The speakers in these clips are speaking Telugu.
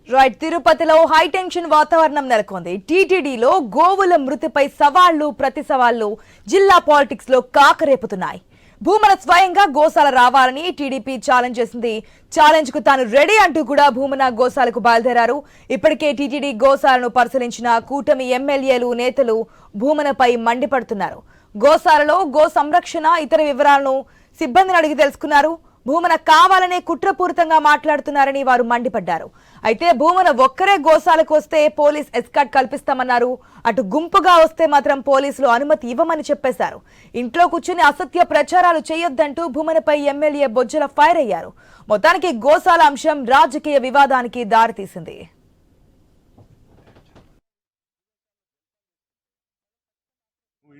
రైట్, తిరుపతిలో హై టెన్షన్ వాతావరణం నెలకొంది. టీటీడీలో గోవుల మృతిపై సవాళ్లు ప్రతి సవాళ్లు జిల్లా పాలిటిక్స్ లో కాకరేపుతున్నాయి. భూమన స్వయంగా గోశాల రావాలని టీడీపీ ఛాలెంజ్ చేసింది. ఛాలెంజ్ కు తాను రెడీ అంటూ కూడా భూమన గోశాలకు బయలుదేరారు. ఇప్పటికే టీటీడీ గోశాలను పరిశీలించిన కూటమి ఎమ్మెల్యేలు నేతలు భూమనపై మండిపడుతున్నారు. గోశాలలో గో సంరక్షణ ఇతర వివరాలను సిబ్బందిని అడిగి తెలుసుకున్నారు. భూమన కావాలనే కుట్రపూరితంగా మాట్లాడుతున్నారని వారు మండిపడ్డారు. అయితే భూమన ఒక్కరే గోశాలకు వస్తే పోలీస్ ఎస్కార్ట్ కల్పిస్తామన్నారు. అటు గుంపుగా వస్తే మాత్రం పోలీసులు అనుమతి ఇవ్వమని చెప్పేశారు. ఇంట్లో కూర్చుని అసత్య ప్రచారాలు చేయొద్దంటూ భూమనపై ఎమ్మెల్యే బొజ్జల ఫైర్ అయ్యారు. మొత్తానికి గోశాల అంశం రాజకీయ వివాదానికి దారితీసింది.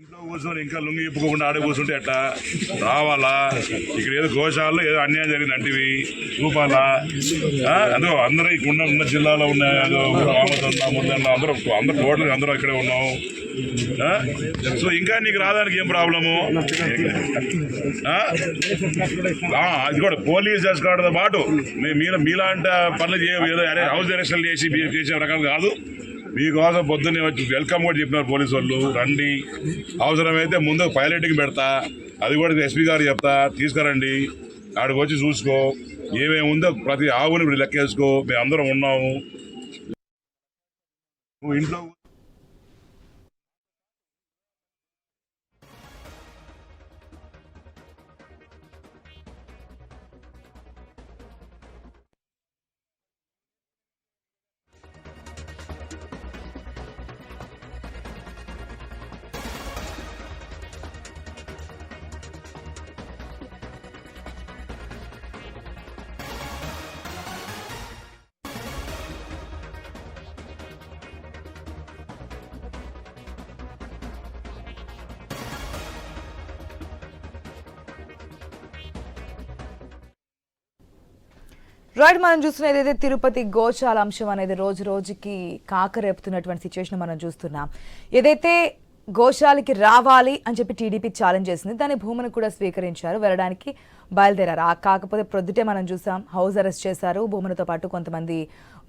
ఇంట్లో కూర్చొని ఇంకా లుంగి ఇప్పుకోకుండా ఆడ కూర్చుంటే ఎట్లా రావాలా? ఇక్కడ ఏదో గోశాలలో ఏదో అన్యాయం జరిగింది అంటివి చూపాలా? అదో అందరూ ఇక్కడ ఉన్న జిల్లాలో ఉన్న అందరూ టోటల్ అందరూ ఇక్కడే ఉన్నాం. సో ఇంకా నీకు రావడానికి ఏం ప్రాబ్లము? అది కూడా పోలీస్ చేసుకోవడంతో పాటు మీలాంటి పనులు ఏదో హౌస్ అరెస్టులు చేసే రకాలు కాదు. మీకోసం పొద్దున్నే వచ్చి వెల్కమ్ కూడా చెప్పినారు పోలీసు వాళ్ళు. రండి, అవసరమైతే ముందు పైలట్కి పెడతా, అది కూడా ఎస్పీ గారు చెప్తా, తీసుకురండి, ఆడికి వచ్చి చూసుకో, ఏమేమి ఉందో ప్రతి ఆవుని లెక్కేసుకో, మేము అందరం ఉన్నాము. ఇంట్లో రైట్, మనం చూస్తున్న ఏదైతే తిరుపతి గోశాల అంశం అనేది రోజు రోజుకి కాకరేపుతున్నటువంటి సిచ్యువేషన్ మనం చూస్తున్నాం. ఏదైతే గోశాలకి రావాలి అని చెప్పి టీడీపీ ఛాలెంజ్ చేసింది, దాన్ని భూమను కూడా స్వీకరించారు, వెళ్ళడానికి బయలుదేరారు. కాకపోతే ప్రొద్దుటే మనం చూసాం హౌస్ అరెస్ట్ చేశారు. భూమనతో పాటు కొంతమంది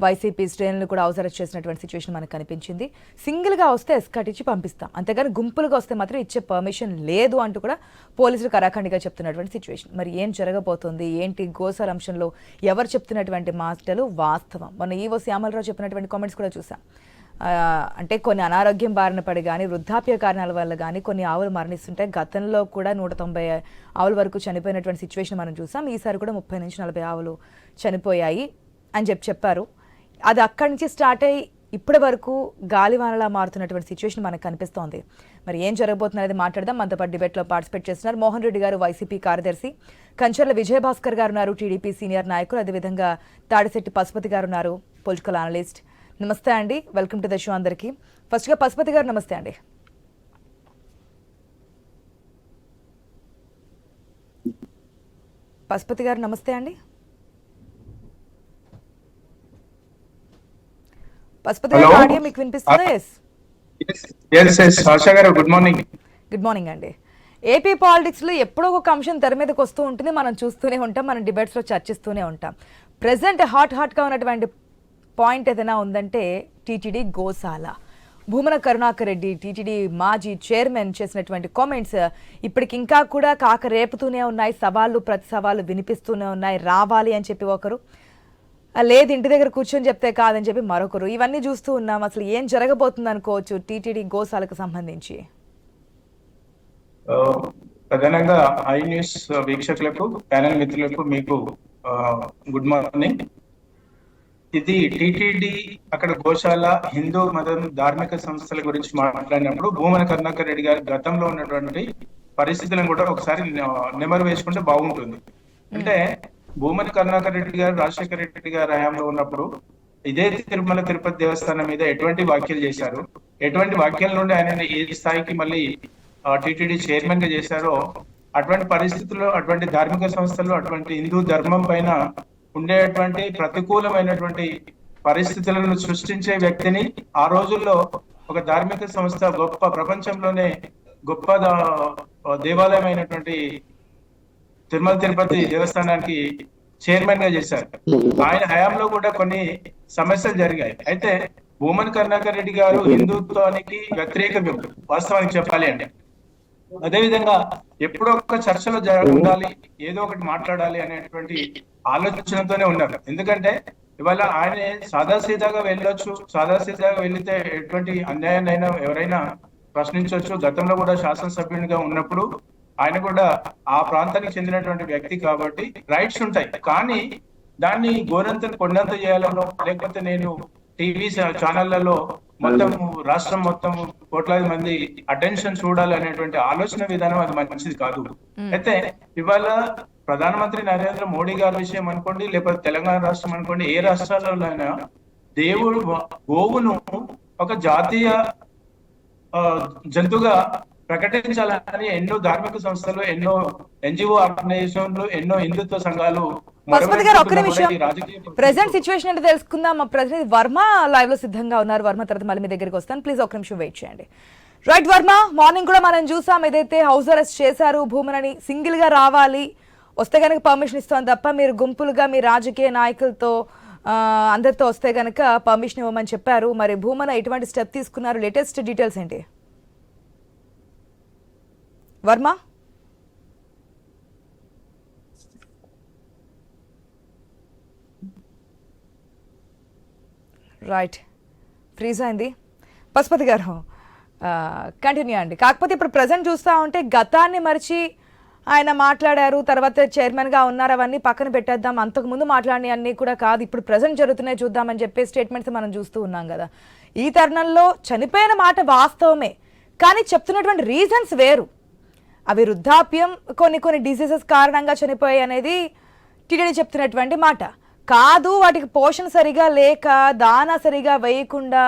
వైసీపీ శ్రేణులు కూడా హౌస్ అరెస్ట్ చేసినటువంటి సిచ్యువేషన్ మనకు కనిపించింది. సింగిల్గా వస్తే ఎస్కాట్ ఇచ్చి పంపిస్తాం, అంతేగాని గుంపులుగా వస్తే మాత్రం ఇచ్చే పర్మిషన్ లేదు అంటూ కూడా పోలీసులు కరాఖండిగా చెప్తున్నటువంటి సిచ్యువేషన్. మరి ఏం జరగబోతోంది ఏంటి? గోశాల అంశంలో ఎవరు చెప్తున్నటువంటి మాటలు వాస్తవం? మన ఈవో శ్యామలరావు చెప్పినటువంటి కామెంట్స్ కూడా చూసాం. అంటే కొన్ని అనారోగ్యం బారిన పడి కానీ వృద్ధాప్య కారణాల వల్ల కానీ కొన్ని ఆవులు మరణిస్తుంటే గతంలో కూడా 190 ఆవుల వరకు చనిపోయినటువంటి సిచ్యువేషన్ మనం చూసాం. ఈసారి కూడా 30 నుంచి 40 ఆవులు చనిపోయాయి అని చెప్పారు. అది అక్కడి నుంచి స్టార్ట్ అయ్యి ఇప్పటి వరకు గాలివానలా మారుతున్నటువంటి సిచ్యువేషన్ మనకు కనిపిస్తోంది. మరి ఏం జరగబోతుంది అనేది మాట్లాడదాం. మనతో పాటు డిబేట్లో పార్టిసిపేట్ చేస్తున్నారు మోహన్ రెడ్డి గారు, వైసీపీ కార్యదర్శి, కంచర్ల విజయభాస్కర్ గారు ఉన్నారు, టీడీపీ సీనియర్ నాయకులు, అదేవిధంగా తాడిశెట్టి పశుపతి గారు ఉన్నారు, పొలిటికల్ అనలిస్ట్. నమస్తే అండి, వెల్కమ్ టు ద షో అందరికీ. ఫస్ట్గా పశుపతి గారు నమస్తే అండి. పశుపతి గారు నమస్తే అండి. పశుపతి గారు ఆడియో మీకు వినిపిస్తుందా? Good morning. గుడ్ మార్నింగ్ అండి. ఏపీ పాలిటిక్స్ లో ఎప్పుడో ఒక అంశం తెర మీదకి వస్తూ ఉంటుంది, మనం చూస్తూనే ఉంటాం, మనం డిబేట్స్ లో చర్చిస్తూనే ఉంటాం. ప్రెసెంట్ హాట్ గా ఉన్నటువంటి పాయింట్ ఏదైనా ఉందంటే టీటీడీ గోశాల. భూమన కరుణాకర్ రెడ్డి టీటీడీ మాజీ చైర్మన్ చేసినటువంటి కామెంట్స్ ఇప్పటికి ఇంకా కూడా కాకరేపుతూనే ఉన్నాయి. సవాళ్ళు ప్రతి సవాళ్ళు వినిపిస్తూనే ఉన్నాయి. రావాలి అని చెప్పి ఒకరు, లేదు ఇంటి దగ్గర కూర్చొని చెప్తే కాదని చెప్పి మరొకరు. ఇవన్నీ చూస్తూ ఉన్నాం. అసలు ఏం జరగబోతుంది అనుకోవచ్చు టీటీడీ గోశాలకు సంబంధించి? ప్రధానంగా ఐ న్యూస్ వీక్షకులకు, ప్యానెల్ మిత్రులకు మీకు గుడ్ మార్నింగ్. ఇది టీటీడీ అక్కడ గోశాల హిందూ మతం ధార్మిక సంస్థల గురించి మాట్లాడినప్పుడు భూమన కరుణాకర్ రెడ్డి గారి గతంలో ఉన్నటువంటి పరిస్థితులను కూడా ఒకసారి నెమరు వేసుకుంటే బాగుంటుంది. అంటే భూమన కరుణాకర్ రెడ్డి గారు రాజశేఖర రెడ్డి గారి హయాంలో ఉన్నప్పుడు ఇదే తిరుమల తిరుపతి దేవస్థానం మీద ఎటువంటి వ్యాఖ్యలు చేశారు, ఎటువంటి వ్యాఖ్యల నుండి ఆయన ఏ స్థాయికి మళ్ళీ టీటీడీ చైర్మన్ గా చేశారో, అటువంటి పరిస్థితుల్లో అటువంటి ధార్మిక సంస్థలు అటువంటి హిందూ ధర్మం పైన ఉండేటువంటి ప్రతికూలమైనటువంటి పరిస్థితులను సృష్టించే వ్యక్తిని ఆ రోజుల్లో ఒక ధార్మిక సంస్థ గొప్ప ప్రపంచంలోనే గొప్ప దేవాలయం అయినటువంటి తిరుమల తిరుపతి దేవస్థానానికి చైర్మన్ గా చేశారు. ఆయన హయాంలో కూడా కొన్ని సమస్యలు జరిగాయి. అయితే భూమన్ కరుణాకర్ రెడ్డి గారు హిందుత్వానికి వ్యతిరేక వ్యక్తి వాస్తవానికి చెప్పాలి అంటే. అదేవిధంగా ఎప్పుడో ఒక చర్చలో ఉండాలి, ఏదో ఒకటి మాట్లాడాలి అనేటువంటి ఆలోచనతోనే ఉన్నారు. ఎందుకంటే ఇవాళ ఆయన సాదాసీదాగా వెళ్ళొచ్చు, సాదాసీదాగా వెళ్తే ఎటువంటి అన్యాయాన్నైనా ఎవరైనా ప్రశ్నించవచ్చు. గతంలో కూడా శాసనసభ్యునిగా ఉన్నప్పుడు ఆయన కూడా ఆ ప్రాంతానికి చెందినటువంటి వ్యక్తి కాబట్టి రైట్స్ ఉంటాయి. కానీ దాన్ని గోరంతను కొండంత చేయాలనో, లేకపోతే నేను టీవీ ఛానళ్లలో మొత్తం రాష్ట్రం మొత్తం కోట్లాది మంది అటెన్షన్ చూడాలి అనేటువంటి ఆలోచన విధానం అది మంచిది కాదు. అయితే ఇవాళ ప్రధానమంత్రి నరేంద్ర మోడీ గారి విషయం అనుకోండి, లేకపోతే తెలంగాణ రాష్ట్రం అనుకోండి, ఏ రాష్ట్రాల్లోనైనా దేవుడు గోవును ఒక జాతీయ జంతువుగా ప్రకటించాలని ఎన్నో ధార్మిక సంస్థలు, ఎన్నో ఎన్జిఓ ఆర్గనైజేషన్లు, ఎన్నో హిందుత్వ సంఘాలు పశుపతి గారు ఒక్క నిమిషం ప్రెసెంట్ సిచ్యువేషన్ అంటే తెలుసుకుందాం. మా ప్రతినిధి వర్మ లైవ్ లో సిద్ధంగా ఉన్నారు. వర్మ తర్వాత మళ్ళీ మీ దగ్గరికి వస్తాను, ప్లీజ్ ఒక్క నిమిషం వెయిట్ చేయండి. రైట్ వర్మ, మార్నింగ్ కూడా మనం చూసాం ఏదైతే హౌస్ అరెస్ట్ చేశారు భూమనని, సింగిల్ గా రావాలి, వస్తే కనుక పర్మిషన్ ఇస్తాం తప్ప మీరు గుంపులుగా మీ రాజకీయ నాయకులతో అందరితో వస్తే కనుక పర్మిషన్ ఇవ్వమని చెప్పారు. మరి భూమన ఎటువంటి స్టెప్ తీసుకున్నారు, లేటెస్ట్ డీటెయిల్స్ ఏంటి వర్మ? రైట్, ఫ్రీజ్ అయింది. పశుపతి గారు కంటిన్యూ అండి. కాకపోతే ఇప్పుడు ప్రజెంట్ చూస్తూ ఉంటే గతాన్ని మరిచి ఆయన మాట్లాడారు, తర్వాత చైర్మన్గా ఉన్నారు, అవన్నీ పక్కన పెట్టేద్దాం, అంతకుముందు మాట్లాడిన అన్నీ కూడా కాదు, ఇప్పుడు ప్రజెంట్ జరుగుతున్నాయి చూద్దామని చెప్పే స్టేట్మెంట్స్ మనం చూస్తూ ఉన్నాం కదా. ఈ తరుణంలో చనిపోయిన మాట వాస్తవమే, కానీ చెప్తున్నటువంటి రీజన్స్ వేరు. అవి వృద్ధాప్యం, కొన్ని డిసీజెస్ కారణంగా చనిపోయాయి అనేది టీటీడీ చెప్తున్నటువంటి మాట కాదు. వాటికి పోషణ సరిగా లేక, దానా సరిగా వేయకుండా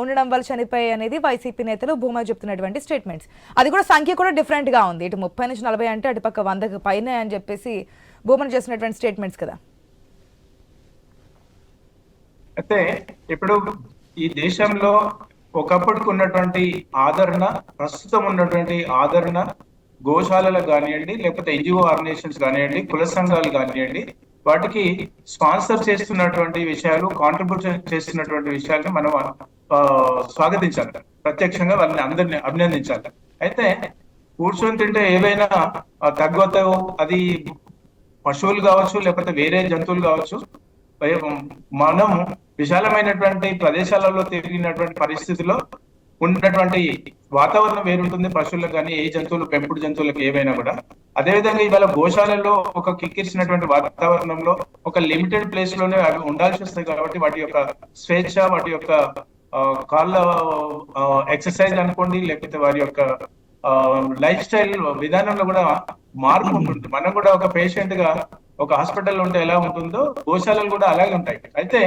ఉండడం వల్ల చనిపోయాయి అనేది వైసీపీ నేతలు భూమా చెప్తున్నటువంటి స్టేట్మెంట్స్. అది కూడా సంఖ్య కూడా డిఫరెంట్గా ఉంది. ఇటు 30 నుంచి 40 అంటే అటుపక్క 100కు పైన అని చెప్పేసి భూమన్ చేస్తున్నటువంటి స్టేట్మెంట్స్ కదా. అయితే ఇప్పుడు ఈ దేశంలో ఒకప్పటికి ఉన్నటువంటి ఆదరణ, ప్రస్తుతం ఉన్నటువంటి ఆదరణ గోశాలలకు కానివ్వండి, లేకపోతే ఎన్జిఓ ఆర్గనైజేషన్స్ కానివ్వండి, కుల సంఘాలు కానివ్వండి, వాటికి స్పాన్సర్ చేస్తున్నటువంటి విషయాలు, కాంట్రిబ్యూషన్ చేస్తున్నటువంటి విషయాలను మనం స్వాగతించాలి, ప్రత్యక్షంగా వాళ్ళని అందరిని అభినందించాలి. అయితే కూర్చొని తింటే ఏవైనా తగ్గవుతాయో, అది పశువులు కావచ్చు, లేకపోతే వేరే జంతువులు కావచ్చు, మనం విశాలమైనటువంటి ప్రదేశాలలో తిరిగినటువంటి పరిస్థితిలో ఉన్నటువంటి వాతావరణం వేరుంటుంది పశువులకు కానీ, ఏ జంతువులు, పెంపుడు జంతువులకు ఏవైనా కూడా. అదేవిధంగా ఇవాళ గోశాలలో ఒక కిక్కిరిసినటువంటి వాతావరణంలో ఒక లిమిటెడ్ ప్లేస్ లోనే అవి ఉండాల్సి వస్తాయి కాబట్టి వాటి యొక్క స్వేచ్ఛ, వాటి యొక్క కాళ్ళ ఎక్సర్సైజ్ అనుకోండి, లేకపోతే వారి యొక్క లైఫ్ స్టైల్ విధానంలో కూడా మార్పు ఉంటుంది. మనం కూడా ఒక పేషెంట్ గా ఒక హాస్పిటల్లో ఉంటే ఎలా ఉంటుందో గోశాలలు కూడా అలాగే ఉంటాయి. అయితే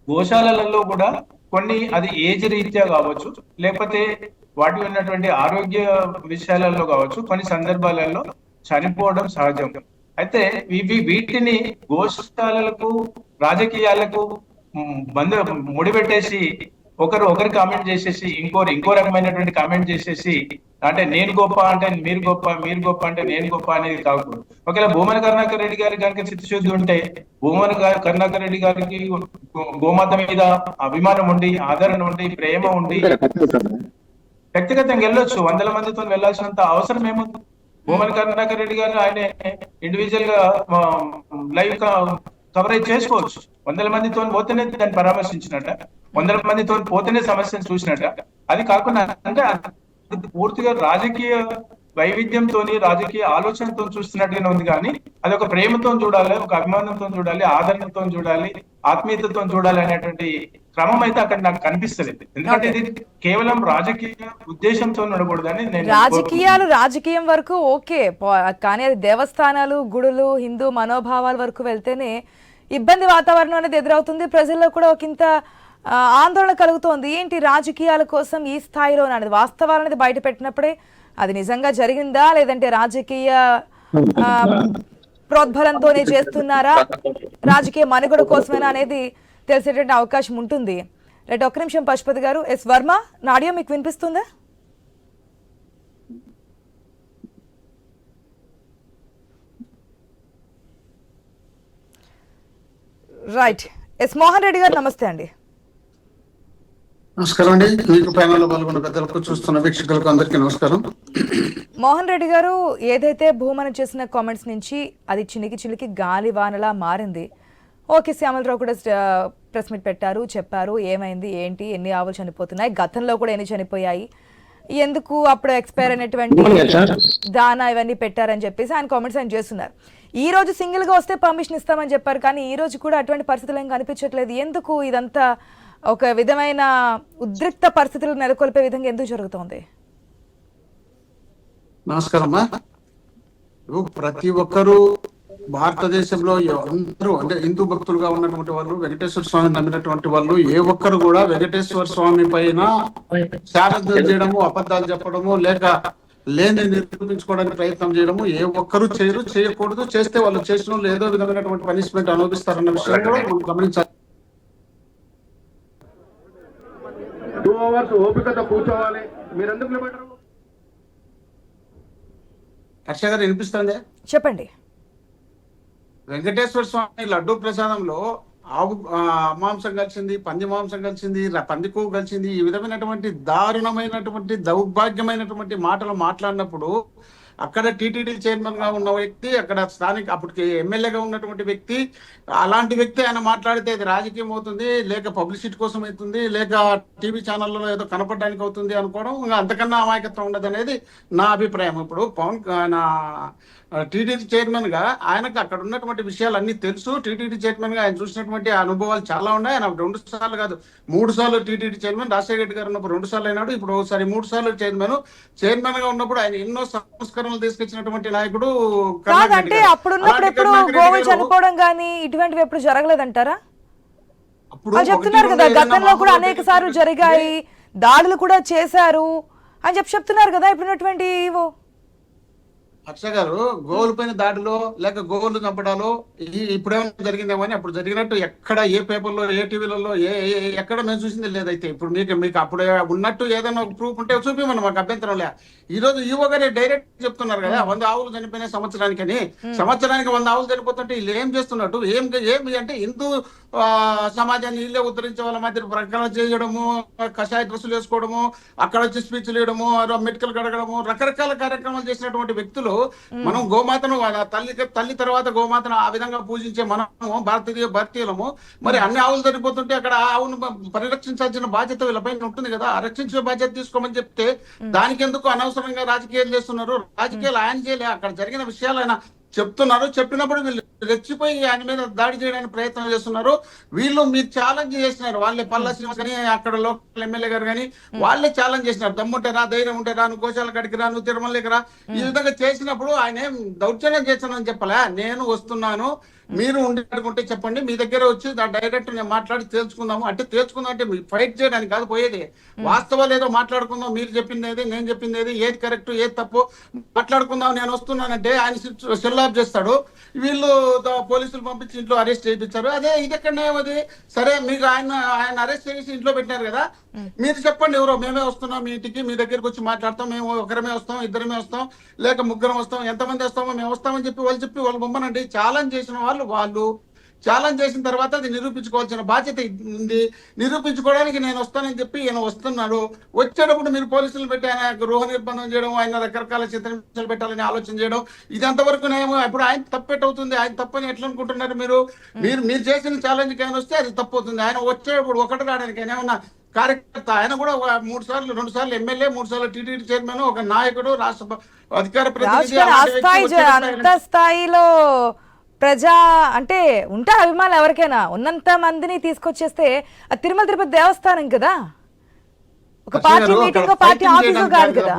గోశాలలలో కూడా కొన్ని, అది ఏజ్ రీత్యా కావచ్చు, లేకపోతే వాటి ఉన్నటువంటి ఆరోగ్య విషయాలలో కావచ్చు, కొన్ని సందర్భాలలో చనిపోవడం సహజం. అయితే వీటిని గోశాలలకు, రాజకీయాలకు ముడిపెట్టేసి ఒకరు కామెంట్ చేసేసి ఇంకో రకమైనటువంటి కామెంట్ చేసేసి, అంటే నేను గొప్ప అంటే మీరు గొప్ప, మీరు గొప్ప అంటే నేను గొప్ప అనేది కాకూడదు. ఒకవేళ భూమన కరుణాకర్ రెడ్డి గారి కనుక చిత్తశుద్ధి ఉంటే, భూమన కరుణాకర్ రెడ్డి గారికి గోమాత మీద అభిమానం ఉండి, ఆదరణ ఉండి, ప్రేమ ఉండి వ్యక్తిగతంగా వెళ్ళొచ్చు, 100 మందితో వెళ్లాల్సినంత అవసరం ఏముంది? భూమన కరుణాకర్ రెడ్డి గారు ఆయన ఇండివిజువల్ గా లైవ్ కవరేజ్ చేసుకోవచ్చు. 100 మందితో పోతేనే దాన్ని పరామర్శించినట్ట, 100 మందితో పోతేనే సమస్యను చూసినట్ట. అది కాకుండా అంటే పూర్తిగా రాజకీయ వైవిధ్యంతో, రాజకీయ ఆలోచనతో చూస్తున్నట్టుగానే ఉంది. కానీ అది ఒక ప్రేమతో చూడాలి, ఒక అభిమానంతో చూడాలి, ఆదరణతో చూడాలి, ఆత్మీయతతో చూడాలి అనేటువంటి క్రమం అయితే అక్కడ నాకు కనిపిస్తుంది. ఎందుకంటే ఇది కేవలం రాజకీయ ఉద్దేశంతో ఉండకూడదని నేను. రాజకీయాలు రాజకీయం వరకు ఓకే, కానీ అది దేవస్థానాలు, గుడులు, హిందూ మనోభావాల వరకు వెళ్తేనే ఇబ్బంది వాతావరణం అనేది ఎదురవుతుంది. ప్రజల్లో కూడా ఒకంత ఆందోళన కలుగుతోంది. ఏంటి రాజకీయాల కోసం ఈ స్థాయిలో అనేది వాస్తవాలనేది బయట పెట్టినప్పుడే అది నిజంగా జరిగిందా, లేదంటే రాజకీయ ప్రోద్బలంతోనే చేస్తున్నారా, రాజకీయ మనుగడ కోసమేనా అనేది తెలిసేటువంటి అవకాశం ఉంటుంది. రైట్, ఒక్క నిమిషం పశుపతి గారు. ఎస్ వర్మ, నా ఆడియో మీకు వినిపిస్తుందా? రైట్. ఎస్ మోహన్ రెడ్డి గారు నమస్తే అండి. నమస్కారం అండి. మీకు ప్యానెల్లో పాల్గొన్న పెద్దలకు, చూస్తున్న వీక్షకులకు అందరికీ నమస్కారం. మోహన్ రెడ్డి గారు, ఏదైతే భూమన చేసిన కామెంట్స్ నుంచి అది చినికి చిలికి గాలి వానలా మారింది. ఓకే, శ్యామలరావు కూడా ప్రెస్ మీట్ పెట్టారు, చెప్పారు ఏమైంది ఏంటి, ఎన్ని ఆవులు చనిపోతున్నాయి, గతంలో కూడా ఎన్ని చనిపోయాయి, ఎందుకు అప్పుడు ఎక్స్పైర్ అయినటువంటి దానా ఇవన్నీ పెట్టారని చెప్పేసి ఆయన కామెంట్స్ ఆయన చేస్తున్నారు. ఈ రోజు సింగిల్ గా వస్తే పర్మిషన్ ఇస్తామని చెప్పారు, కానీ ఈ రోజు కూడా అటువంటి పరిస్థితులు ఏం కనిపించట్లేదు. ఎందుకు ఇదంతా ఒక విధమైన ఉద్రిక్త పరిస్థితులు నెలకొల్పే విధంగా ఎందుకు జరుగుతోంది? నమస్కారం అమ్మా. ప్రతి ఒక్కరూ భారతదేశంలో అందరూ అంటే హిందూ భక్తులుగా ఉన్నటువంటి వాళ్ళు, వెంకటేశ్వర స్వామిని నమ్మినటువంటి వాళ్ళు ఏ ఒక్కరు కూడా వెంకటేశ్వర స్వామి పైన శారదలు చేయడము, అబద్ధాలు చెప్పడము, లేక లేని నిరూపించుకోవడానికి ప్రయత్నం చేయడము ఏ ఒక్కరూ చేయరు, చేయకూడదు. చేస్తే వాళ్ళు చేసిన వాళ్ళు ఏదో విధమైనటువంటి పనిష్మెంట్ అనుభవిస్తారన్న విషయం కూడా మనం గమనించాలి. 2 hours ఓపికతో కూర్చోవాలి. మీరు ఎందుకు నిలబడరు? హర్ష గారు వినిపిస్తుంది? చెప్పండి. వెంకటేశ్వర స్వామి లడ్డూ ప్రసాదంలో ఆవు మాంసం కలిసింది, పంది మాంసం కలిసింది, పంది కొవ్వు కలిసింది, ఈ విధమైనటువంటి దారుణమైనటువంటి దౌర్భాగ్యమైనటువంటి మాటలు మాట్లాడినప్పుడు అక్కడ టీటీడీ చైర్మన్ గా ఉన్న వ్యక్తి, అక్కడ స్థానిక అప్పటికి ఎమ్మెల్యేగా ఉన్నటువంటి వ్యక్తి, అలాంటి వ్యక్తి ఆయన మాట్లాడితే అది రాజకీయం అవుతుంది, లేక పబ్లిసిటీ కోసం అవుతుంది, లేక టీవీ ఛానల్లో ఏదో కనపడడానికి అవుతుంది అనుకోవడం ఇంకా అంతకన్నా అమాయకత్వం ఉండదు అనేది నా అభిప్రాయం. ఇప్పుడు పవన్ టీటీడీ చైర్మన్ గా ఆయనకు అక్కడ ఉన్నటువంటి విషయాలు అన్ని తెలుసు. టీటీడీ చైర్మన్ గా ఆయన చూసినటువంటి అనుభవాలు చాలా ఉన్నాయి. ఆయన 2 సార్లు కాదు 3 సార్లు టీటీడీ చైర్మన్. రాజశేఖర రెడ్డి గారు ఉన్నప్పుడు 2 సార్లు అయినాడు, ఇప్పుడు ఒకసారి 3 సార్లు చైర్మన్ గా ఉన్నప్పుడు ఆయన ఎన్నో సంస్కరణలు తీసుకొచ్చినటువంటి నాయకుడు. కాదంటే అప్పుడున్నప్పుడు ఎప్పుడు గోవులు చనిపోవడం కానీ ఇటువంటివి ఎప్పుడు జరగలేదంటారా? అని చెప్తున్నారు కదా, గతంలో కూడా అనేక సార్లు జరిగాయి, దాడులు కూడా చేశారు అని చెప్తున్నారు కదా ఇప్పుడున్నటువంటి హర్ష గారు. గోవుల పైన దాడిలో లేక గోవులు చంపడాలో ఇప్పుడేమైనా జరిగిందేమో అని, అప్పుడు జరిగినట్టు ఎక్కడ ఏ పేపర్లో ఏ టీవీలలో ఎక్కడ మేము చూసింది లేదైతే. ఇప్పుడు మీకు అప్పుడు ఉన్నట్టు ఏదైనా ఒక ప్రూఫ్ ఉంటే చూపిమని మాకు అభ్యంతరం లే. ఈ రోజు ఈవో గారే డైరెక్ట్ చెప్తున్నారు కదా 100 ఆవులు చనిపోయిన సంవత్సరానికి 100 ఆవులు చనిపోతుంటే వీళ్ళు ఏం చేస్తున్నట్టు, ఏమి అంటే హిందూ సమాజాన్ని ఇల్లే ఉద్ధరించే వాళ్ళ మధ్య ప్రకటన చేయడము, కషాయ డ్రెస్సులు వేసుకోవడము, అక్కడ వచ్చి స్పీచ్లు వేయడము, మెడికల్ కడగడము, రకరకాల కార్యక్రమాలు చేసినటువంటి వ్యక్తులు మనం గోమాతను తల్లి తర్వాత గోమాతను ఆ విధంగా పూజించే మనము భారతీయులము. మరి అన్ని ఆవులు చనిపోతుంటే అక్కడ ఆవును పరిరక్షించాల్సిన బాధ్యత వీళ్ళపైన ఉంటుంది కదా. ఆ రక్షించే బాధ్యత తీసుకోమని చెప్తే దానికి ఎందుకు అనవసరంగా రాజకీయాలు చేస్తున్నారు? రాజకీయాలు ఆయన చేయలే, అక్కడ జరిగిన విషయాలు ఆయన చెప్తున్నారు. చెప్పినప్పుడు వీళ్ళు రెచ్చిపోయి ఆయన మీద దాడి చేయడానికి ప్రయత్నం చేస్తున్నారు. వీళ్ళు మీరు ఛాలెంజ్ చేసినారు, వాళ్ళే పల్లా శ్రీనివాస్ కానీ అక్కడ లోకల్ ఎమ్మెల్యే గారు కానీ వాళ్ళే ఛాలెంజ్ చేసినారు. దమ్ముంటే రా, ధైర్యం ఉంటే రా, నువ్వు గోశాల కాడికి రా, నువ్వు తిరుమలకి రా. ఈ విధంగా చేసినప్పుడు ఆయన ఏం దౌర్జన్యం చేస్తానని చెప్పలే. నేను వస్తున్నాను, మీరు ఉండేటనుకుంటే చెప్పండి, మీ దగ్గర వచ్చి డైరెక్ట్ నేను మాట్లాడి తేల్చుకుందాము అంటే తేల్చుకుందాం అంటే ఫైట్ చేయడానికి కాదు పోయేది. వాస్తవాలు ఏదో మాట్లాడుకుందాం, మీరు చెప్పింది ఏది, నేను చెప్పింది ఏది, ఏది కరెక్ట్ ఏది తప్పు మాట్లాడుకుందాం. నేను వస్తున్నానంటే ఆయన సెల్ ఆఫ్ చేస్తాడు, వీళ్ళు పోలీసులు పంపించి ఇంట్లో అరెస్ట్ చేయించారు. అదే ఇది ఎక్కడనే అది సరే, మీకు ఆయన అరెస్ట్ చేసి ఇంట్లో పెట్టినారు కదా, మీరు చెప్పండి ఎవరో మేమే వస్తున్నాం మీ ఇంటికి, మీ దగ్గరకు వచ్చి మాట్లాడతాం, మేము ఒకరమే వస్తాం, ఇద్దరమే వస్తాం, లేక ముగ్గురం వస్తాం, ఎంతమంది వస్తామో మేము వస్తామని చెప్పి వాళ్ళు బొమ్మనండి. ఛాలెంజ్ చేసిన వాళ్ళు ఛాలెంజ్ చేసిన తర్వాత అది నిరూపించుకోవాల్సిన బాధ్యత ఉంది. నిరూపించుకోవడానికి నేను వస్తానని చెప్పి ఈయన వస్తున్నాడు. వచ్చేటప్పుడు మీరు పోలీసులు పెట్టి ఆయన గృహ నిర్బంధం చేయడం, ఆయన రకరకాల చిత్రహింసలు పెట్టాలని ఆలోచన చేయడం, ఇది అంతవరకు ఇప్పుడు ఆయన తప్పెట్టవుతుంది. ఆయన తప్పని ఎట్లా అనుకుంటున్నారు మీరు చేసిన ఛాలెంజ్ ఆయన వస్తే అది తప్పవుతుంది. ఆయన వచ్చేటప్పుడు ఒకటి రావడానికి ఆయన ఏమన్నా కార్యకర్త, ఆయన కూడా 2 సార్లు ఎమ్మెల్యే, 3 సార్లు టీటీడీ చైర్మన్, ఒక నాయకుడు, రాష్ట్ర అధికార ప్రతినిధి. అంత స్థాయిలో ప్రజా అంటే ఉంటారు అభిమానులు ఎవరికైనా, ఉన్నంత మందిని తీసుకొచ్చేస్తే అది తిరుమల తిరుపతి దేవస్థానం కదా, ఒక పార్టీ మీటింగ్ పార్టీ ఆఫీసు కాదు కదా.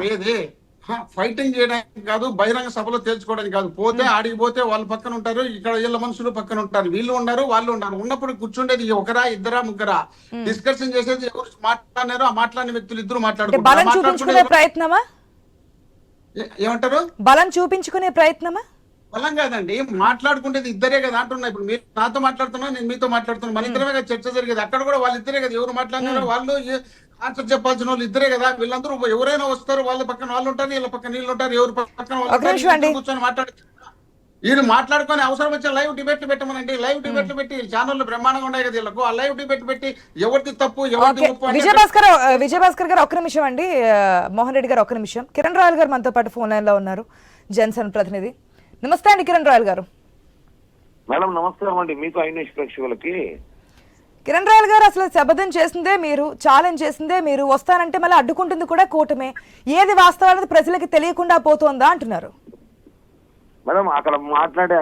ఫైటింగ్ చేయడానికి కాదు, బహిరంగ సభలో తేల్చుకోవడానికి కాదు. పోతే ఆడికి పోతే వాళ్ళు పక్కన ఉంటారు, ఇక్కడ వీళ్ళ మనుషులు పక్కన ఉంటారు, వీళ్ళు ఉన్నారు వాళ్ళు ఉన్నారు. ఉన్నప్పుడు కూర్చుండేది ఒకరా, ఇద్దరా, ముగ్గురా, డిస్కషన్ చేసేది ఎవరు మాట్లాడినారో ఆ మాట్లాడిన వ్యక్తులు ఇద్దరు మాట్లాడుకుంటారు. బలం చూపించుకునే ప్రయత్నమా? ఏమంటారు? బలం చూపించుకునే ప్రయత్నమా? బలం కాదండి, మాట్లాడుకుంటేది ఇద్దరే కదా అంటున్నా. ఇప్పుడు మీరు నాతో మాట్లాడుతున్నా, నేను మీతో మాట్లాడుతున్నా, మన ఇద్దరమే కదా చర్చ జరిగేది. అక్కడ కూడా వాళ్ళిద్దరే కదా, ఎవరు మాట్లాడినారో వాళ్ళు ఆన్సర్ చెప్పాల్సిన వాళ్ళు ఇద్దరే కదా. వీళ్ళందరూ ఎవరైనా వస్తారు, వాళ్ళ పక్కన వాళ్ళు ఉంటారు, వీళ్ళ పక్కన వీళ్ళు ఉంటారు, ఎవరు పక్కన కూర్చొని మాట్లాడి వీళ్ళు మాట్లాడుకొని అవసరం వచ్చే లైవ్ డిబేట్లు పెట్టమనండి. లైవ్ డిబేట్లు పెట్టి ఛానళ్ళు బ్రహ్మాండంగా ఉన్నాయి కదా వీళ్ళకు. ఆ లైవ్ డిబేట్ పెట్టి ఎవరిది తప్పు ఎవరిది ఒప్పు అంటే విజయభాస్కర్ గారు ఒక్క నిమిషం అండి. మోహన్ రెడ్డి గారు ఒక్క నిమిషం. కిరణ్ రాయల్ గారు మనతో పాటు ఫోన్ లైన్ లో ఉన్నారు, జనసేన ప్రతినిధి. నమస్తే అండి కిరణ్ రాయల్ గారు. మేడం నమస్కారం అండి మీకు ఐన్యూస్ ప్రేక్షకులకి. కిరణ్ రాయల్ గారు, అసలు శపథం చేసిందే మీరు, ఛాలెంజ్ చేసిందే మీరు, వస్తానంటే మళ్ళీ అడ్డుకుంటుంది కూడా కూటమే. ఏది వాస్తవానికి ప్రజలకి తెలియకుండా పోతోందా అంటున్నారు. మేడం అక్కడ మాట్లాడే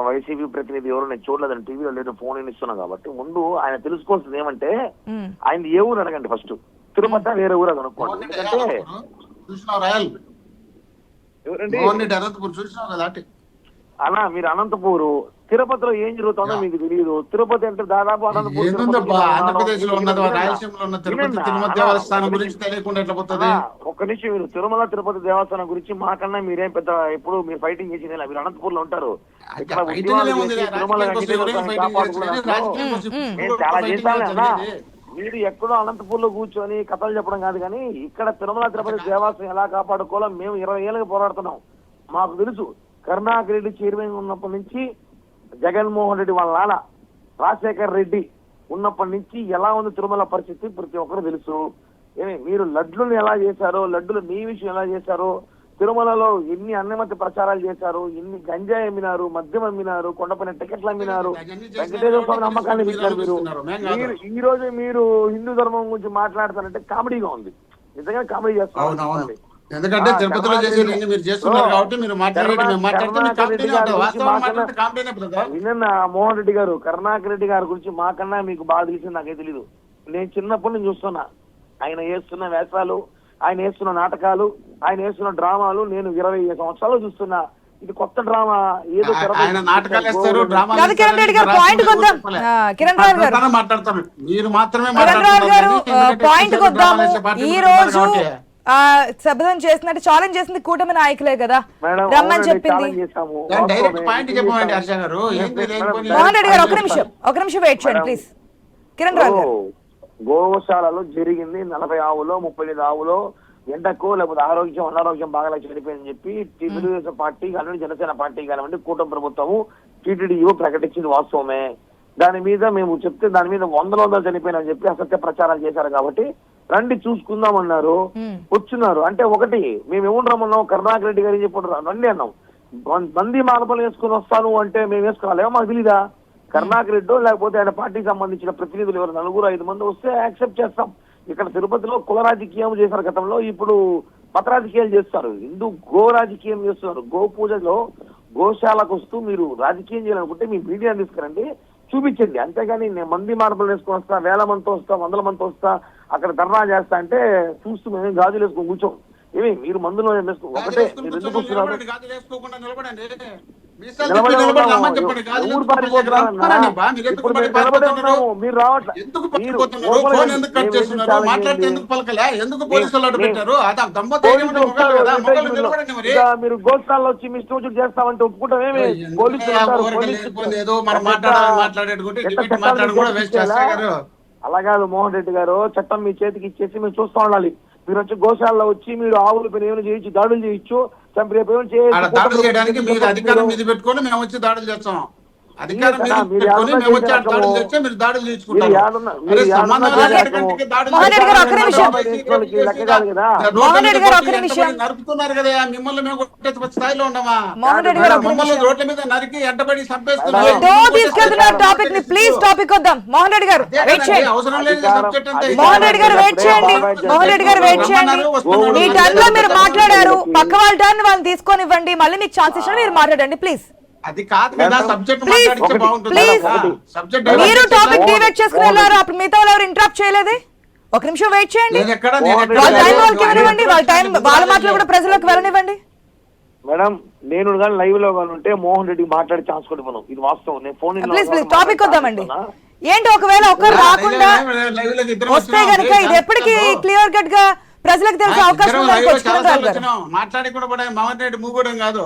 వైసీపీ ప్రతినిధి ఎవరు నేను చూడలేదని టీవీలో లేదు, ఫోన్ ఇస్తున్నా కాబట్టి ముందు ఆయన తెలుసుకోవాల్సింది ఏమంటే ఆయన ఏ ఊరు అడగండి ఫస్ట్. తిరుపతి వేరే ఊరు అనుకోండి. ఎందుకంటే చూసినావు రాయల్ ఎవరండి అనంతపురం చూసినావు కదా అటు. అలా మీరు అనంతపూరు, తిరుపతిలో ఏం జరుగుతుందో మీకు తెలియదు. తిరుపతి అంటే దాదాపు ఆంధ్రప్రదేశ్ లో ఉన్నది, రాయలసీమలో ఉన్న తిరుపతి దేవస్థానం గురించి తెలియకుండా ఎట్లా పోతుంది? ఒక్క నిమిషం, మీరు తిరుమల తిరుపతి దేవస్థానం గురించి మాకన్నా మీరేం పెద్ద ఎప్పుడు మీరు ఫైటింగ్ చేసి మీరు అనంతపూర్ లో ఉంటారు. ఇక్కడ నేను చాలా చేశాను అన్నా. మీరు ఎక్కడో అనంతపూర్ లో కూర్చొని కథలు చెప్పడం కాదు, కానీ ఇక్కడ తిరుమల తిరుపతి దేవస్థానం ఎలా కాపాడుకోవాలో మేము 20 ఏళ్ళకి పోరాడుతున్నాం. మాకు తెలుసు. కరుణాకర్ రెడ్డి చైర్మన్ ఉన్నప్పటి నుంచి, జగన్మోహన్ రెడ్డి వాళ్ళ నాన్న రాజశేఖర్ రెడ్డి ఉన్నప్పటి నుంచి ఎలా ఉంది తిరుమల పరిస్థితి ప్రతి ఒక్కరు తెలుసు. మీరు లడ్డులను ఎలా చేశారో, లడ్డులు మీ విషయం ఎలా చేశారో, తిరుమలలో ఎన్ని అన్నమతి ప్రచారాలు చేశారు, ఎన్ని గంజాయి అమ్మినారు, మద్యం అమ్మినారు, కొండపైన టికెట్లు అమ్మినారు, వెంకటేశ్వర స్వామి నమ్మకాన్ని ఇచ్చారు. మీరు ఈ రోజు మీరు హిందూ ధర్మం గురించి మాట్లాడతారంటే కామెడీగా ఉంది. నిజంగా కామెడీ చేస్తున్నారు. ఎందుకంటే తిరుపతిలో చేసేది మీరు చేస్తున్నారు కాబట్టి మీరు విన్న మోహన్ రెడ్డి గారు, కరుణాకర్ రెడ్డి గారి గురించి మాకన్నా మీకు బాగా తెలిసింది నాకే తెలీదు. నేను చిన్నప్పటి నుంచి చూస్తున్నా ఆయన వేస్తున్న వేషాలు, ఆయన వేస్తున్న నాటకాలు, ఆయన వేస్తున్న డ్రామాలు నేను 20 సంవత్సరాలు చూస్తున్నా. ఇది కొత్త డ్రామా ఏదో మాట్లాడతారు. మీరు మాత్రమే శబ్దం చేసినట్టు ఛాలెంజ్ చేసింది కూటమి నాయకులే కదా, రమ్మని చెప్పింది. మోహన్ రెడ్డి గారు ఒక నిమిషం వెయిట్ చేయండి ప్లీజ్. కిరణ్ రావు గారు, గోశాలలో జరిగింది 40 ఆవులో 35 ఆవులో ఎండకో లేకపోతే అనారోగ్యం బాగా చనిపోయిందని చెప్పి తెలుగుదేశం పార్టీ కానివ్వండి, జనసేన పార్టీ కానివ్వండి, కూటమి ప్రభుత్వము టీటీడీఓ ప్రకటించింది వాస్తవమే. దాని మీద మేము చెప్తే దాని మీద వందలు చనిపోయినని చెప్పి అసత్య ప్రచారాలు చేశారు. కాబట్టి రండి చూసుకుందామన్నారు, వచ్చున్నారు. అంటే ఒకటి మేము ఏమని రమ్మన్నాం, కరుణాకర్ రెడ్డి గారు చెప్పారు రండి అన్నాం. మంది మార్పులు వేసుకుని వస్తాను అంటే మేము వేసుకోవాలేమో మాకు తెలీదా? కరుణాకర్ రెడ్డో లేకపోతే ఆయన పార్టీకి సంబంధించిన ప్రతినిధులు ఎవరు 4-5 మంది వస్తే యాక్సెప్ట్ చేస్తాం. ఇక్కడ తిరుపతిలో కుల రాజకీయం చేశారు గతంలో, ఇప్పుడు మత రాజకీయాలు చేస్తారు. గో రాజకీయం చేస్తున్నారు. గో పూజలో గోశాలకు వస్తూ మీరు రాజకీయం చేయాలనుకుంటే మీ మీడియాని తీసుకురండి, చూపించండి. అంతేగాని నేను మంది మార్పులు వేసుకొని వస్తా, 1000 మందితో వస్తా, 100 మందితో వస్తా, అక్కడ ధర్నా చేస్తా అంటే చూస్తూ మేము గాజులు వేసుకొని కూర్చోం. ఏమి మీరు మందులో ఒకటే మీరు ఎందుకు వస్తున్నారు? ఊరు పారిపోతున్నారు. మీరు రావట్లేదు. మీరు గోశాలలో వచ్చి మీ స్టూడియో చేస్తామంటే ఒప్పుకుంటాం. ఏమి అలా కాదు మోహన్ రెడ్డి గారు, చట్టం మీ చేతికి ఇచ్చేసి మేము చూస్తూ ఉండాలి. మీరు వచ్చి గోశాలలో వచ్చి మీరు ఆవులు పైన ఏమైనా చేయొచ్చు, దాడులు చేయొచ్చు, దాడులు చేయడానికి మీరు అధికారం మీద పెట్టుకొని మేము వచ్చి దాడులు చేస్తాం. అధికారం మీద పెట్టుకొని మేము వచ్చి దాడులు చేస్తే మీరు దాడులు చేసుకుంటారు. నరుకుతున్నారు కదా, మిమ్మల్ని మేము కొట్టే స్థాయిలో ఉన్నామా? మమ్మల్ని రోడ్ల మీద నరికి ఎంటబడి చంపేస్తున్నారు. అవసరం లేదు సబ్జెక్ట్ అంటే మాట్లాడారు. పక్క వాళ్ళ టర్న్ వాళ్ళని తీసుకొనివ్వండి, మళ్ళీ మీకు ఛాన్స్ ఇచ్చిన మీరు మాట్లాడండి ప్లీజ్. అది కాదు కదా సబ్జెక్ట్ మాట్లాడితే బాగుంటుంది. సబ్జెక్ట్ మీరు టాపిక్ డివైడ్ చేసుకుని వెళ్ళారు, అప్పుడు మిగతా వాళ్ళు ఎవరు ఇంటరప్ట్ చేయలేదే. ఒక నిమిషం వెయిట్ చేయండి, వాళ్ళ టైం వాళ్ళకి ఇవ్వనివ్వండి, వాళ్ళ మాటలు కూడా ప్రజలకు వెళ్ళనివ్వండి. మేడం నేను కానీ లైవ్ లో కానీ ఉంటే మోహన్ రెడ్డికి మాట్లాడే ఛాన్స్ కూడా ఇవ్వను. ఇది వాస్తవం. నేను ఫోన్ ప్లీజ్ టాపిక్ వద్దామండి. ఏంటి ఒకవేళ ఒకరు రాకుండా వస్తే గనుక ఇది ఎప్పటికీ క్లియర్ కట్ గా ప్రజలకు తెలిసే అవకాశం మాట్లాడి కూడా మోహన్ రెడ్డి మూగడం కాదు.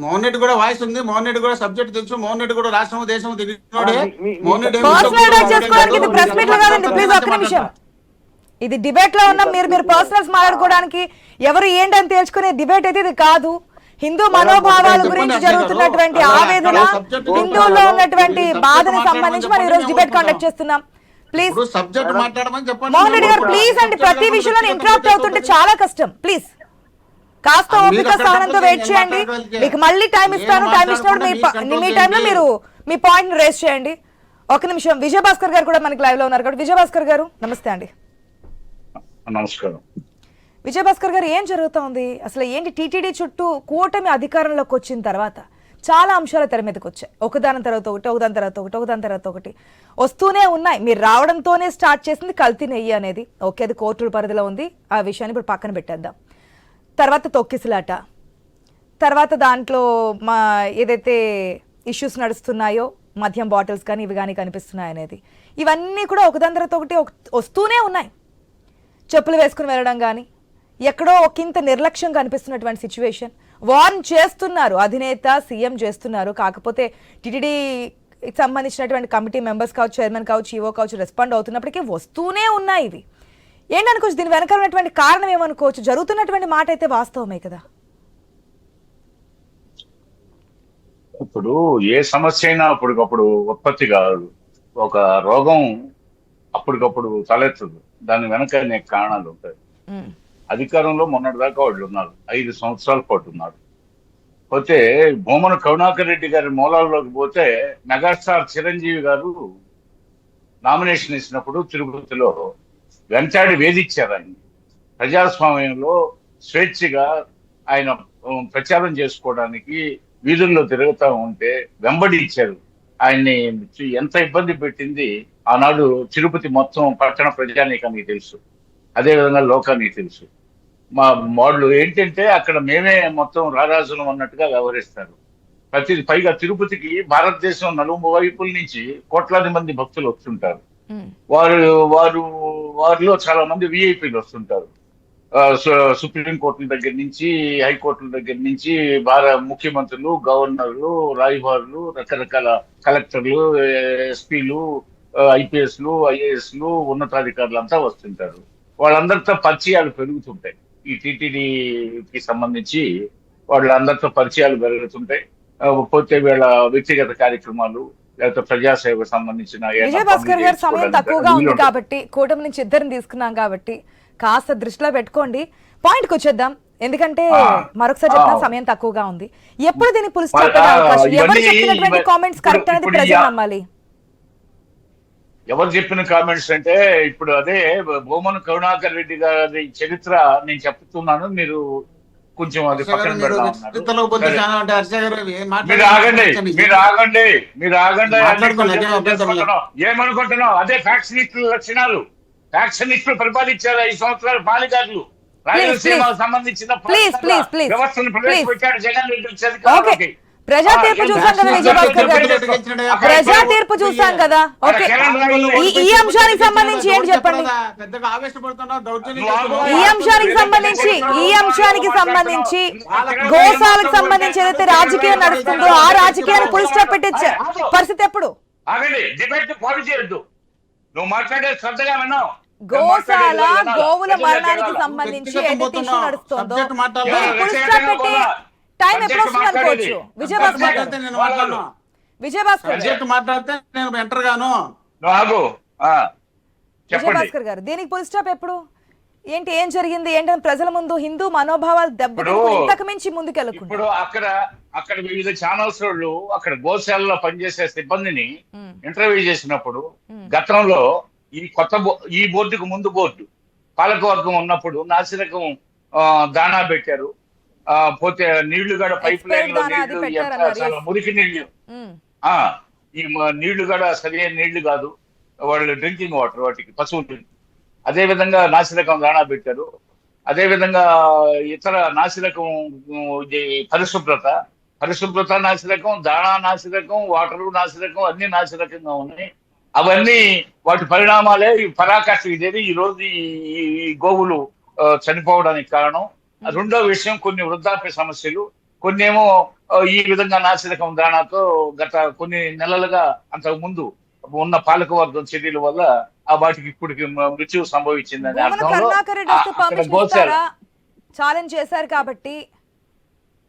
మోహన్ రెడ్డి కూడా వాయిస్ ఉంది, మోహన్ రెడ్డి కూడా సబ్జెక్ట్ తెలుసు, మోహన్ రెడ్డి కూడా రాష్ట్రం దేశం తిరిగినోడే. మోహన్ రెడ్డి ఇది డిబేట్ లో ఉన్నాం, మీరు పర్సనల్స్ మాట్లాడుకోవడానికి ఎవరు ఏంటని తేల్చుకునే డిబేట్ అయితే ఇది కాదు. హిందూ మనోభావాల గురించి జరుగుతున్నటువంటి ఆవేదన, హిందువుల్లో ఉన్నటువంటి బాధని సంబంధించి మనం ఈరోజు డిబేట్ కండక్ట్ చేస్తున్నాం. ప్లీజ్ ఇప్పుడు సబ్జెక్ట్ మాట్లాడమని చెప్పండి. మోహన్ రెడ్డి గారు ప్లీజ్ అండి, ప్రతి విషయంలో ఇంటరాప్ట్ అవుతుంటే చాలా కష్టం. ప్లీజ్ కాస్త ఓపిక సహనంతో వెయిట్ చేయండి. మీకు మళ్ళీ టైం ఇస్తాను. టైం ఇచ్చినప్పుడు మీ టైంలో మీరు మీ పాయింట్ రేస్ చేయండి. ఒక నిమిషం, విజయభాస్కర్ గారు కూడా మనకి లైవ్ లో ఉన్నారు కాబట్టి విజయభాస్కర్ గారు నమస్తే అండి. నమస్కారం. విజయభాస్కర్ గారు, ఏం జరుగుతోంది అసలు? ఏంటి టీటీడీ చుట్టూ కూటమి అధికారంలోకి వచ్చిన తర్వాత చాలా అంశాలు తెర మీదకి వచ్చాయి. ఒకదాని తర్వాత ఒకటి, ఒకదాని తర్వాత ఒకటి, ఒకదాని తర్వాత ఒకటి వస్తూనే ఉన్నాయి. మీరు రావడంతోనే స్టార్ట్ చేసింది కల్తీ నెయ్యి అనేది. ఓకే, అది కోర్టుల పరిధిలో ఉంది, ఆ విషయాన్ని ఇప్పుడు పక్కన పెట్టేద్దాం. తర్వాత తొక్కిసలాట, తర్వాత దాంట్లో మా ఏదైతే ఇష్యూస్ నడుస్తున్నాయో మద్యం బాటిల్స్ కానీ ఇవి కానీ కనిపిస్తున్నాయి అనేది, ఇవన్నీ కూడా ఒకదాని తర్వాత ఒకటి వస్తూనే ఉన్నాయి. చెప్పులు వేసుకుని వెళ్ళడం కానీ, ఎక్కడో ఒకంత నిర్లక్ష్యం కనిపిస్తున్నటువంటి సిచ్యువేషన్. వార్న్ చేస్తున్నారు అధినేత, సీఎం చేస్తున్నారు. కాకపోతే టీటీడీకి సంబంధించినటువంటి కమిటీ మెంబర్స్ కావచ్చు, చైర్మన్ కావచ్చు, ఈవో కావచ్చు, రెస్పాండ్ అవుతున్నప్పటికీ వస్తూనే ఉన్నాయి ఇవి. ఏంటనుకోవచ్చు, దీని వెనక ఉన్నటువంటి కారణం ఏమనుకోవచ్చు? జరుగుతున్నటువంటి మాట అయితే వాస్తవమే కదా. ఇప్పుడు ఏ సమస్య అయినా అప్పటికప్పుడు ఉత్పత్తి కాదు. ఒక రోగం అప్పటికప్పుడు తలెత్తదు, దాని వెనక అనేక కారణాలు ఉంటాయి. అధికారంలో మొన్నటిదాకా వాళ్ళు ఉన్నారు, 5 సంవత్సరాల పాటు ఉన్నారు. పోతే భూమన కరుణాకర్ రెడ్డి గారి మూలాల్లోకి పోతే మెగాస్టార్ చిరంజీవి గారు నామినేషన్ ఇచ్చినప్పుడు తిరుపతిలో వెంటాడి వేధించారు ఆయన. ప్రజాస్వామ్యంలో స్వేచ్ఛగా ఆయన ప్రచారం చేసుకోవడానికి వీధుల్లో తిరుగుతూ ఉంటే వెంబడించారు. ఆయన్ని ఎంత ఇబ్బంది పెట్టింది ఆనాడు తిరుపతి మొత్తం పట్టణ ప్రజానీకానికి తెలుసు, అదేవిధంగా లోకానికి తెలుసు. మా వాళ్ళు ఏంటంటే అక్కడ మేమే మొత్తం రారాజులం అన్నట్టుగా వ్యవహరిస్తారు. పైగా తిరుపతికి భారతదేశం నలువైపుల నుంచి కోట్లాది మంది భక్తులు వస్తుంటారు. వారిలో చాలా మంది విఐపీలు వస్తుంటారు. సుప్రీంకోర్టుల దగ్గర నుంచి, హైకోర్టుల దగ్గర నుంచి ముఖ్యమంత్రులు, గవర్నర్లు, రాయబారులు, రకరకాల కలెక్టర్లు, ఎస్పీలు, ఐపీఎస్లు, ఐఏఎస్లు, ఉన్నతాధికారులు అంతా వస్తుంటారు. వాళ్ళందరితో పరిచయాలు పెరుగుతుంటాయి. ఈ టీటీడీకి సంబంధించి వాళ్ళందరితో పరిచయాలు పెరుగుతుంటాయి. పోతే వీళ్ళ వ్యక్తిగత కార్యక్రమాలు, లేకపోతే ప్రజాసేవకు సంబంధించిన విజయభాస్కర్ గారు, సమయం తక్కువగా ఉంది కాబట్టి కూటమి నుంచి ఇద్దరిని తీసుకున్నాం కాబట్టి కాస్త దృష్టిలో పెట్టుకోండి. పాయింట్కి వచ్చేద్దాం, ఎందుకంటే మరొకసారి చెప్తా సమయం తక్కువగా ఉంది. ఎప్పుడు దీన్ని పుల్ స్టాప్ పెట్టే అవకాశం? ఎవరు చెప్పినటువంటి కామెంట్స్ కరెక్ట్ అనేది ప్రజలు నమ్మాలి. ఎవరు చెప్పిన కామెంట్స్ అంటే ఇప్పుడు అదే భూమన కరుణాకర్ రెడ్డి గారి చరిత్ర నేను చెప్తున్నాను, మీరు కొంచెం అది పక్కన ఏమనుకుంటున్నావు? అదే ఫ్యాక్షనిస్టుల లక్షణాలు. ఫ్యాక్షనిస్టులు పరిపాలించారు 5 సంవత్సరాలు పాలిగారులు. రాయలసీమకు సంబంధించిన వ్యవస్థను ప్రవేశపెట్టాడు జగన్ రెడ్డి వచ్చేది. ప్రజా తీర్పు చూసాం కదా విజయభాస్కర్ గారు, ప్రజా తీర్పు చూసాం కదా. ఓకే, ఈ అంశానికి సంబంధించి ఏంటి చెప్పండి? ఈ అంశానికి సంబంధించి గోశాలకు సంబంధించి ఏదైతే రాజకీయం నడుస్తుందో ఆ రాజకీయాన్ని పుల్ స్టాప్ పెట్టే పరిస్థితి ఎప్పుడు? గోశాల, గోవుల మరణానికి సంబంధించి ఏదైతే ఇష్యూ నడుస్తుందో పుల్ స్టాప్ పెట్టే టైం ఎప్పుడు వస్తుంది అనుకోవచ్చు? విజయభాస్కర్ గారు, దీనికి పుల్ స్టాప్ ఎప్పుడు? ఏంటి, ఏం జరిగింది ఏంటని ప్రజల ముందు హిందూ మనోభావాలు ఇంతకు మించి ముందుకెళ్ళకుండా ఇప్పుడు అక్కడ వివిధ ఛానల్స్ వాళ్ళు అక్కడ గోశాలలో పనిచేసే సిబ్బందిని ఇంటర్వ్యూ చేసినప్పుడు గతంలో ఈ బోర్డుకు ముందు బోర్డు పాలకవర్గం ఉన్నప్పుడు నాసిరకం దాణా పెట్టారు. పోతే నీళ్లు కూడా పైప్ లైన్ లో నీళ్లు మురికి నీళ్లు, ఈ నీళ్లు కూడా సరైన నీళ్లు కాదు, వాళ్ళు డ్రింకింగ్ వాటర్ వాటికి పశువులు. అదే విధంగా నాసిరకం దాణా పెట్టారు. అదే విధంగా ఇతర నాసిరకం పరిశుభ్రత నాసిరకం, దాణా నాసిరకం, వాటరు నాసిరకం, అన్ని నాసిరకంగా ఉన్నాయి. అవన్నీ వాటి పరిణామాలే ఈ పరాకాష్ఠకి చేరి ఈ రోజు ఈ గోవులు చనిపోవడానికి కారణం. రెండో విషయం, కొన్ని వృద్ధాప్య సమస్యలు, కొన్ని ఏమో ఈ విధంగా నాసిరకం దాణాతో గత కొన్ని నెలలుగా అంతకు ముందు ఉన్న పాలకవర్గం చర్యల వల్ల ఆ వాటికి ఇప్పటికి మృత్యు సంభవించిందని ఛాలెంజ్ చేశారు కాబట్టి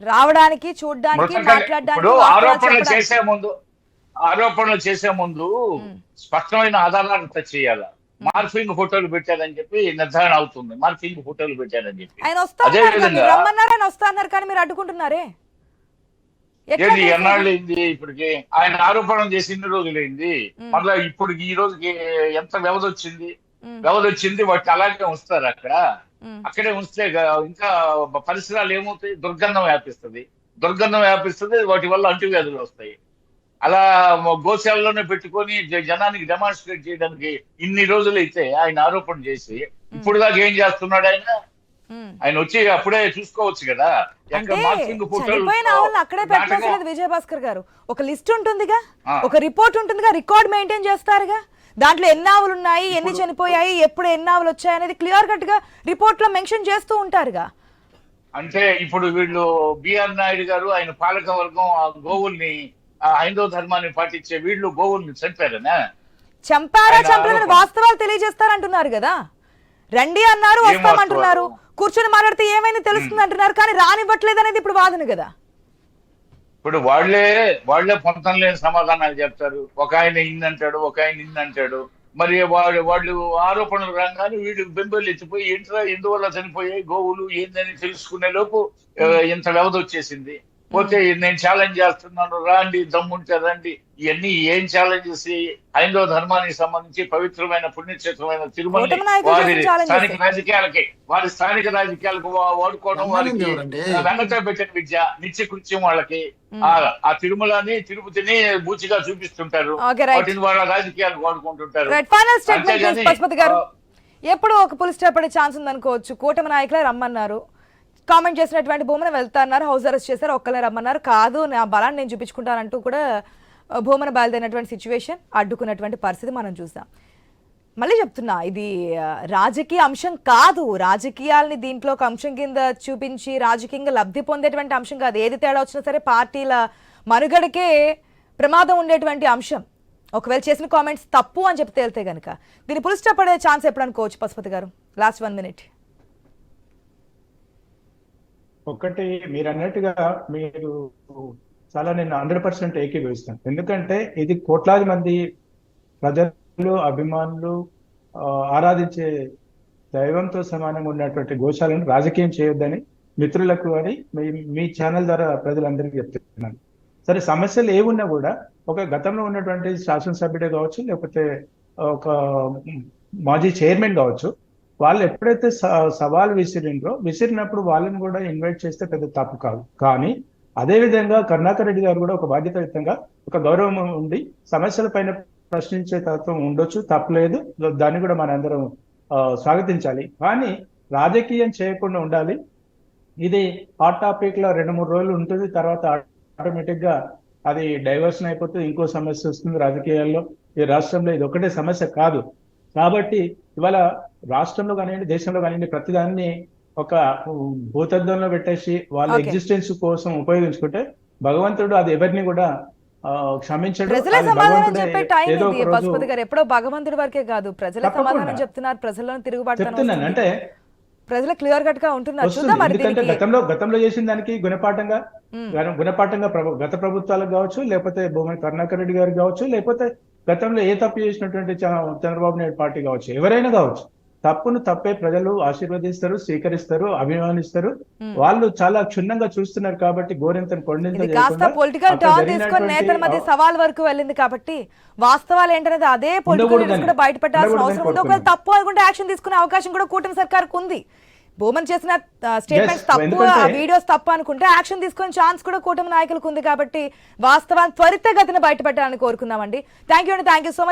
రావడానికి, చూడడానికి, మాట్లాడడానికి, ఇప్పుడు వాస్తవాలు ఆరోపణలు చేసే ముందు స్పష్టమైన ఆధారాలు చేయాలి. మార్ఫింగ్ ఫోటోలు పెట్టారని చెప్పి నిర్ధారణ అవుతుంది. మార్ఫింగ్ ఫోటోలు పెట్టారని చెప్పి ఆయన రమ్మన్నారు, ఆయన వస్తా అన్నారు, కానీ మీరు అడ్డుకుంటున్నారే. ఏంటి ఎన్నాళ్ళు అయింది ఇప్పటికి? ఆయన ఆరోపణలు చేసి ఇన్ని రోజులైంది. మళ్ళీ ఇప్పుడు ఈ రోజుకి ఎంత వ్యవధి వచ్చింది? వాటిని అలాగే ఉంచుతారు అక్కడే ఉంచితే ఇంకా పరిసరాలు ఏమవుతాయి? దుర్గంధం వ్యాపిస్తుంది. వాటి వల్ల అంటువ్యాధులు వస్తాయి. అలా గోశాలలోనే పెట్టుకొని జనానికి డెమాన్స్ట్రేట్ చేయడానికి ఇన్ని రోజులు అయితే ఆయన ఆరోపణ చేసి ఇప్పుడు దాకా ఏం చేస్తున్నాడు? ఆయన వచ్చి అప్పుడే చూసుకోవచ్చు కదా. అక్కడే పెట్టలేదు విజయభాస్కర్ గారు. ఒక లిస్ట్ ఉంటుందిగా, ఒక రిపోర్ట్ ఉంటుందిగా, రికార్డ్ మెయింటైన్ చేస్తారుగా. దాంట్లో ఎన్ని ఆవులు ఉన్నాయి, ఎన్ని చనిపోయాయి, ఎప్పుడు ఎన్ని ఆవులు వచ్చాయి అనేది క్లియర్ కట్ గా రిపోర్ట్ లో మెన్షన్ చేస్తూ ఉంటారుగా. అంటే ఇప్పుడు వీళ్ళు బిఆర్ నాయుడు గారు ఆయన పాలక వర్గం ఆ గోవుల్ని హైందవ ధర్మాన్ని పాటించే వీళ్ళు గోవుల్ని చంపారని వాస్తవాలు తెలియజేస్తారంటున్నారు కదా. రండి అన్నారు, వస్తామంటున్నారు, కూర్చొని మాట్లాడితే ఏమైనా తెలుస్తుంది అంటున్నారు, కానీ రానివ్వట్లేదు అనేది ఇప్పుడు వాదన కదా. ఇప్పుడు వాళ్లే పొంతం లేని సమాధానాలు చెప్తారు. ఒక ఆయన ఇన్నంటాడు, ఒక ఆయన ఇన్నంటాడు. మరి వాళ్ళు ఆరోపణలు రాగానే వీళ్ళు బెంబేలు ఎత్తిపోయి ఎందువల్ల చనిపోయాయి గోవులు ఏందని తెలుసుకునే లోపు ఇంత వ్యవధి వచ్చేసింది. పోతే నేను ఛాలెంజ్ చేస్తున్నాను, రండి, దమ్ముంటే రండి. ఇవన్నీ ఏం ఛాలెంజెస్? హైందవ ధర్మానికి సంబంధించి పవిత్రమైన పుణ్యక్షేత్రమైన తిరుమల వారి స్థానిక రాజకీయాలకు వాడుకోవడం, వారికి వెనక పెట్టిన విద్య, నిత్య కృత్యం వాళ్ళకి ఆ తిరుమలని తిరుపతిని బూచిగా చూపిస్తుంటారు. వాటిని వాళ్ళ రాజకీయాలకు వాడుకుంటుంటారు. ఎప్పుడు ఒక పులి స్టాప్ పడే ఛాన్స్ ఉందనుకోవచ్చు. కూటమి నాయకులే రమ్మన్నారు, కామెంట్ చేసినటువంటి భూమన వెళ్తా అన్నారు, హౌస్ అరెస్ట్ చేశారు, ఒక్కలే రమ్మన్నారు. కాదు, నా బలాన్ని నేను చూపించుకుంటానంటూ కూడా భూమన బయలుదేరినటువంటి సిచ్యువేషన్, అడ్డుకున్నటువంటి పరిస్థితి మనం చూసాం. మళ్ళీ చెప్తున్నా, ఇది రాజకీయ అంశం కాదు. రాజకీయాలని దీంట్లో ఒక అంశం కింద చూపించి రాజకీయంగా లబ్ధి పొందేటువంటి అంశం కాదు. ఏది తేడా వచ్చినా సరే పార్టీల మనుగడకే ప్రమాదం ఉండేటువంటి అంశం. ఒకవేళ చేసిన కామెంట్స్ తప్పు అని చెప్పి తేలితే కనుక దీన్ని పులి స్టాప్ పడే ఛాన్స్ ఎప్పుడు అనుకోవచ్చు? పశుపతి గారు, లాస్ట్ 1 minute. ఒకటి మీరు అన్నట్టుగా మీరు చాలా నేను 100% ఏకీభవిస్తాను. ఎందుకంటే ఇది కోట్లాది మంది ప్రజలు, అభిమానులు ఆరాధించే దైవంతో సమానంగా ఉన్నటువంటి గోశాలను రాజకీయం చేయొద్దని మిత్రులకు అని మీ ఛానల్ ద్వారా ప్రజలందరికీ చెప్తున్నాను. సరే, సమస్యలు ఏమున్నా కూడా ఒక గతంలో ఉన్నటువంటి శాసనసభ్యుడే కావచ్చు, లేకపోతే ఒక మాజీ చైర్మన్ కావచ్చు, వాళ్ళు ఎప్పుడైతే సవాల్ విసిరినప్పుడు వాళ్ళని కూడా ఇన్వైట్ చేస్తే పెద్ద తప్పు కాదు. కానీ అదే విధంగా కరుణాకర్ రెడ్డి గారు కూడా ఒక బాధ్యతాయుతంగా, ఒక గౌరవం ఉండి సమస్యల పైన ప్రశ్నించే తత్వం ఉండొచ్చు, తప్పలేదు. దాన్ని కూడా మనందరం స్వాగతించాలి. కానీ రాజకీయం చేయకుండా ఉండాలి. ఇది హాట్ టాపిక్ లో 2-3 రోజులు ఉంటుంది, తర్వాత ఆటోమేటిక్ గా అది డైవర్షన్ అయిపోతుంది, ఇంకో సమస్య వస్తుంది రాజకీయాల్లో. ఈ రాష్ట్రంలో ఇది ఒకటే సమస్య కాదు. కాబట్టి ఇవాళ రాష్ట్రంలో కానివ్వండి, దేశంలో కానివ్వండి, ప్రతిదాన్ని ఒక భూతద్దంలో పెట్టేసి వాళ్ళ ఎగ్జిస్టెన్స్ కోసం ఉపయోగించుకుంటే భగవంతుడు అది ఎవరిని కూడా క్షమించడు. ఎప్పుడో భగవంతుడి వరకే కాదు, ప్రజల సమాధానం చెప్తున్నారు, ప్రజలను తిరుగుబాటు చెప్తున్నాను. అంటే ప్రజలు క్లియర్ కట్ గా ఉంటున్నారు. ఎందుకంటే గతంలో చేసిన దానికి గుణపాఠంగా గత ప్రభుత్వాలకు కావచ్చు, లేకపోతే భూమన కరుణాకర్ రెడ్డి గారికి కావచ్చు, లేకపోతే గతంలో ఏ తప్పు చేసినటువంటి చంద్రబాబు నాయుడు పార్టీ కావచ్చు, ఎవరైనా కావచ్చు, తప్పును తప్పే ప్రజలు ఆశీర్వదిస్తారు, స్వీకరిస్తారు, అభిమానిస్తారు. వాళ్ళు చాలా క్షుణ్ణంగా చూస్తున్నారు కాబట్టి గోరెంతను పొలిటికల్ టర్న్ తీసుకొని నేతల మధ్య సవాల్ వరకు వెళ్ళింది కాబట్టి వాస్తవాలు ఏంటనేది అదే పొలిటికల్ కూడా బయటపెట్టాల్సిన అవసరం ఉంది. ఒకవేళ తప్పు అనుకుంటే యాక్షన్ తీసుకునే అవకాశం కూడా కూటమి సర్కార్కు ఉంది. భూమన్ చేసిన స్టేట్మెంట్స్ తప్పు, ఆ వీడియోస్ తప్పు అనుకుంటే యాక్షన్ తీసుకునే ఛాన్స్ కూడా కూటమి నాయకులకు ఉంది. కాబట్టి వాస్తవాన్ని త్వరితగతిన బయటపెట్టాలని కోరుకుందామండి. Thank you so much.